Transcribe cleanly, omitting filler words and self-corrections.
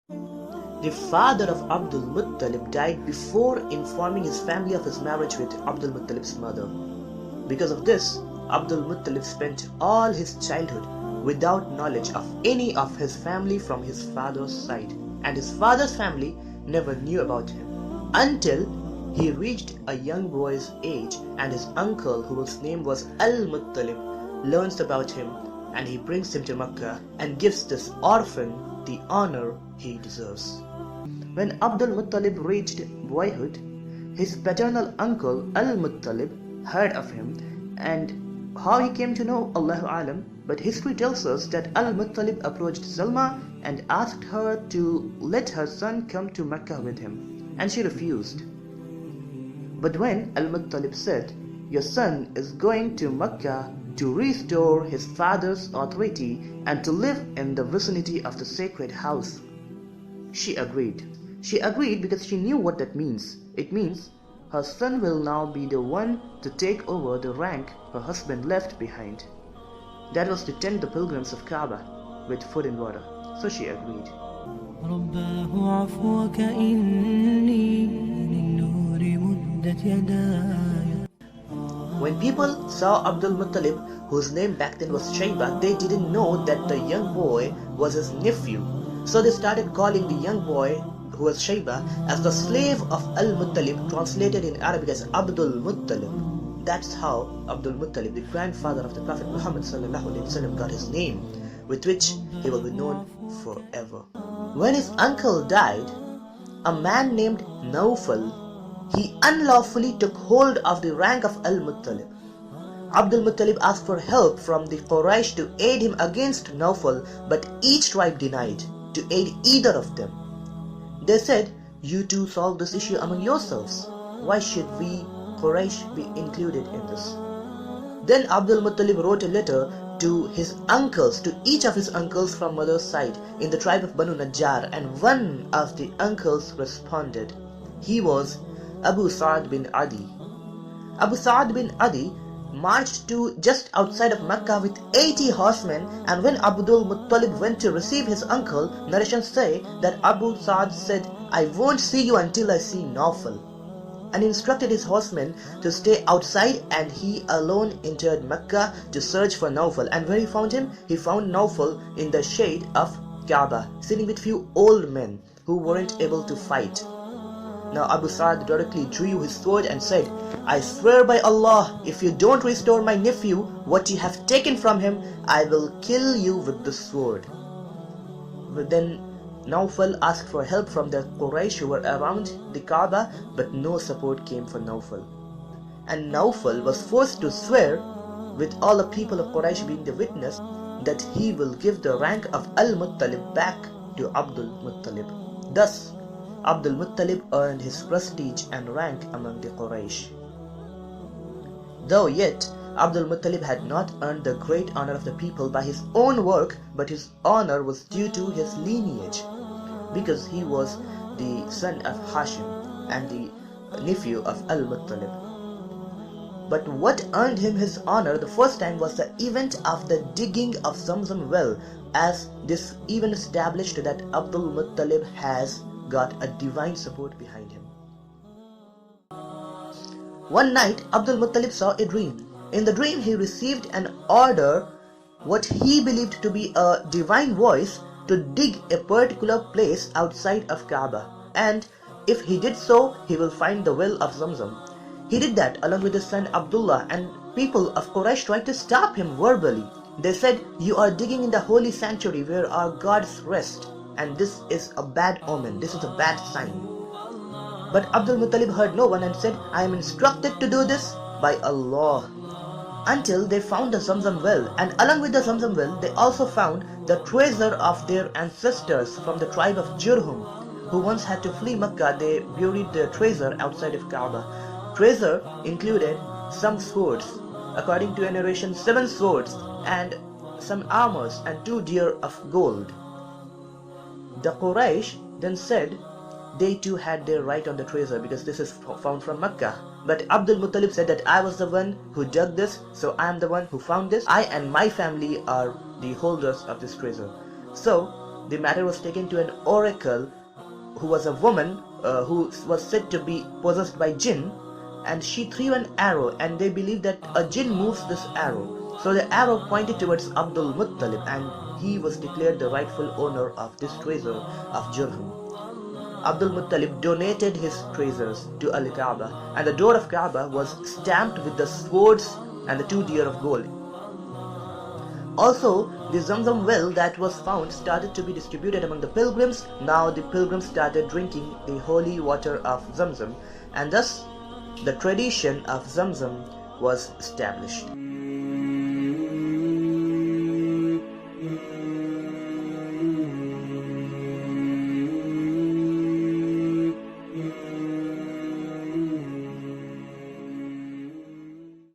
The father of Abdul Muttalib died before informing his family of his marriage with Abdul Muttalib's mother. Because of this, Abdul Muttalib spent all his childhood without knowledge of any of his family from his father's side, and his father's family never knew about him until he reached a young boy's age, and his uncle, whose name was Al-Muttalib, learns about him, and he brings him to Mecca and gives this orphan the honor he deserves. When Abdul Muttalib reached boyhood, his paternal uncle Al-Muttalib heard of him, and how he came to know, Allahu Alam, but history tells us that Al-Muttalib approached Salma and asked her to let her son come to Mecca with him, and she refused. But when Al-Muttalib said, "Your son is going to Mecca to restore his father's authority and to live in the vicinity of the sacred house," she agreed. She agreed because she knew what that means. It means her son will now be the one to take over the rank her husband left behind. That was to tend the pilgrims of Kaaba with food and water. So she agreed. When people saw Abdul Muttalib, whose name back then was Shaybah, they didn't know that the young boy was his nephew. So they started calling the young boy, who was Shaybah, as the slave of Al-Muttalib, translated in Arabic as Abdul Muttalib. That's how Abdul Muttalib, the grandfather of the Prophet Muhammad ﷺ, got his name, with which he will be known forever. When his uncle died, a man named Nawfal, he unlawfully took hold of the rank of Al-Muttalib. Abdul Muttalib asked for help from the Quraysh to aid him against Nawfal, but each tribe denied to aid either of them. They said, "You two solve this issue among yourselves. Why should we, Quraysh, be included in this?" Then Abdul Muttalib wrote a letter to his uncles, to each of his uncles from mother's side in the tribe of Banu Najjar, and one of the uncles responded. He was Abu Saad bin Adi. Abu Saad bin Adi marched to just outside of Mecca with 80 horsemen, and when Abdul Muttalib went to receive his uncle, narrations say that Abu Saad said, "I won't see you until I see Nawfal," and instructed his horsemen to stay outside, and he alone entered Mecca to search for Nawfal. And where he found him? He found Nawfal in the shade of Kaaba, sitting with few old men who weren't able to fight. Now Abu Saad directly drew his sword and said, "I swear by Allah, if you don't restore my nephew what you have taken from him, I will kill you with the sword." But then Nawfal asked for help from the Quraysh who were around the Kaaba, but no support came for Nawfal. And Nawfal was forced to swear, with all the people of Quraysh being the witness, that he will give the rank of Al-Muttalib back to Abdul Muttalib. Thus, Abdul Muttalib earned his prestige and rank among the Quraysh. Though yet, Abdul Muttalib had not earned the great honor of the people by his own work, but his honor was due to his lineage, because he was the son of Hashim and the nephew of Al-Muttalib. But what earned him his honor the first time was the event of the digging of Zamzam well, as this even established that Abdul Muttalib has got a divine support behind him. One night, Abdul Muttalib saw a dream. In the dream, he received an order, what he believed to be a divine voice, to dig a particular place outside of Kaaba, and if he did so, he will find the well of Zamzam. He did that along with his son Abdullah, and people of Quraysh tried to stop him verbally. They said, "You are digging in the holy sanctuary where our gods rest, and this is a bad omen, this is a bad sign." But Abdul Muttalib heard no one and said, "I am instructed to do this by Allah." Until they found the Zamzam well, and along with the Zamzam well, they also found the treasure of their ancestors from the tribe of Jurhum, who once had to flee Mecca. They buried their treasure outside of Kaaba. Treasure included some swords, according to a narration 7 swords, and some armors and 2 deer of gold. The Quraysh then said they too had their right on the treasure because this is found from Mecca. But Abdul Muttalib said that I was the one who dug this, so I am the one who found this. I and my family are the holders of this treasure. So the matter was taken to an oracle who was a woman who was said to be possessed by jinn, and she threw an arrow, and they believed that a jinn moves this arrow. So the arrow pointed towards Abdul Muttalib, and he was declared the rightful owner of this treasure of Jurhum. Abdul Muttalib donated his treasures to Al-Kaaba, and the door of Kaaba was stamped with the swords and the 2 deer of gold. Also, the Zamzam well that was found started to be distributed among the pilgrims. Now the pilgrims started drinking the holy water of Zamzam, and thus the tradition of Zamzam was established.